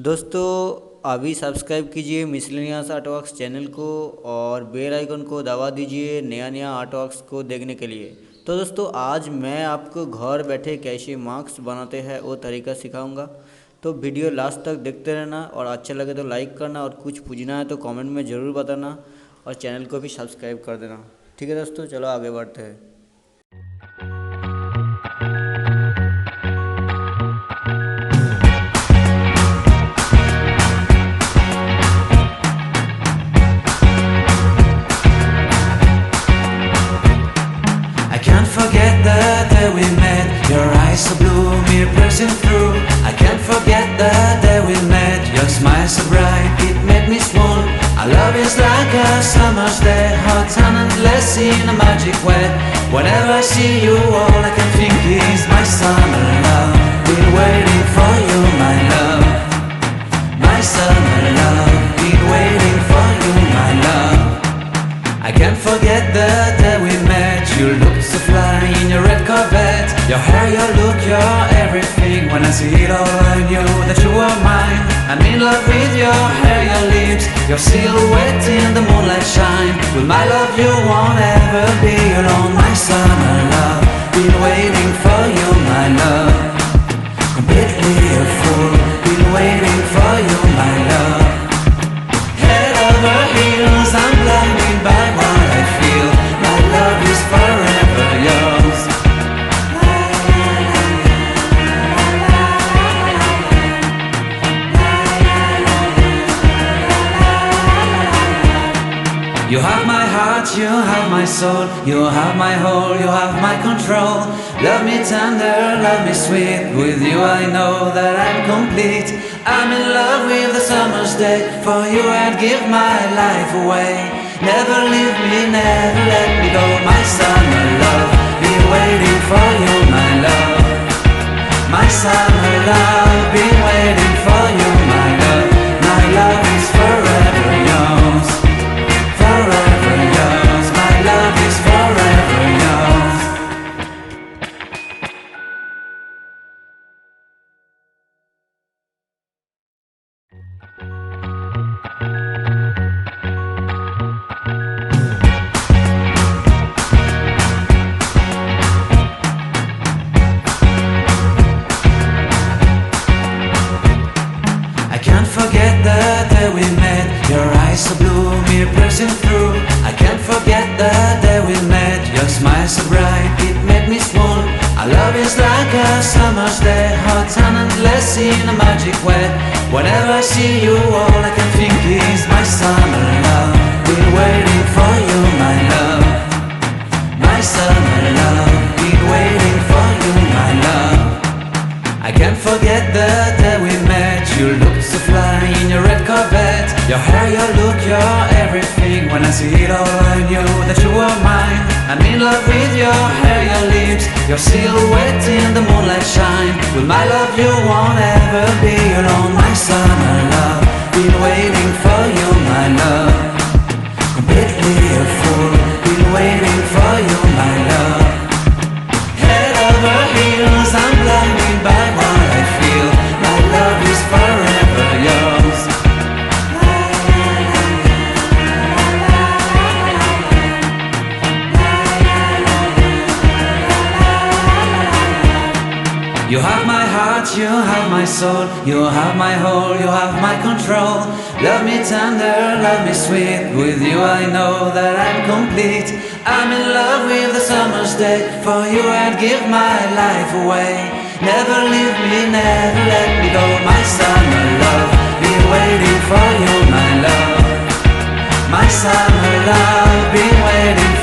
दोस्तों अभी सब्सक्राइब कीजिए मिसलेनियस आर्टवर्क्स चैनल को और बेल आइकन को दबा दीजिए नया नया आर्टवर्क्स को देखने के लिए। तो दोस्तों आज मैं आपको घर बैठे कैसे मास्क बनाते हैं वो तरीका सिखाऊंगा। तो वीडियो लास्ट तक देखते रहना और अच्छा लगे तो लाइक करना और कुछ पूछना है तो कमेंट में ज़रूर बताना और चैनल को भी सब्सक्राइब कर देना। ठीक है दोस्तों, चलो आगे बढ़ते हैं। I can't forget the day we met. Your eyes so blue, me pressing through. I can't forget the day we met. Your smile so bright, it made me swoon. Our love is like a summer's day, hot and endless in a magic way. Whenever I see you, all I can think is my summer love. Been waiting for you, my love. My summer love. Been waiting for you, my love. I can't forget the day we met. You looked so fly in your red Corvette. Your hair, your look, your everything. When I see it all, I knew that you were mine. I'm in love with your hair, your lips, your silhouette in the moonlight shine. With my love you won't ever be alone. My summer love, been waiting for you, my love. Completely a fool, been waiting for you, my love. Head over heels, I'm blinded by what I feel. My love is forever yours. You have my heart, you have my soul, you have my whole, you have my control. Love me tender, love me sweet. With you I know that I'm complete. I'm in love with the summer's day. For you I'd give my life away. Never leave me, never let me go. My summer love, been waiting for you, my love. My summer love, been waiting for you, my love. My love is forever yours. Forever yours. My love is forever yours. I can't forget the day we met. Your eyes so blue, me pressing through. I can't forget the day we met. Your smile so bright, it made me swoon. Our love is like a summer's day, hot and endless in a magic way. Whenever I see you, all I can think is my summer love. Been waiting for you, my love. My summer love. Been waiting for you, my love. I can't forget the day we met. You looked so fly in your red Corvette. Your hair, your look, your everything. When I see it all, I knew that you were mine. I'm in love with your hair, your lips, your silhouette in the moonlight shine. With my love you won't ever be alone. My summer love, been waiting for you, my love. Completely a fool, been waiting for you, my love. Head over heels, I'm blinded by what I feel. My love is forever yours. You have my heart, you have my soul, you have my whole, you have my control. Love me tender, love me sweet. With you I know that I'm complete. I'm in love with the summer's day. For you I'd give my life away. Never leave me, never let me go. My summer love, been waiting for you, my love. My summer love, been waiting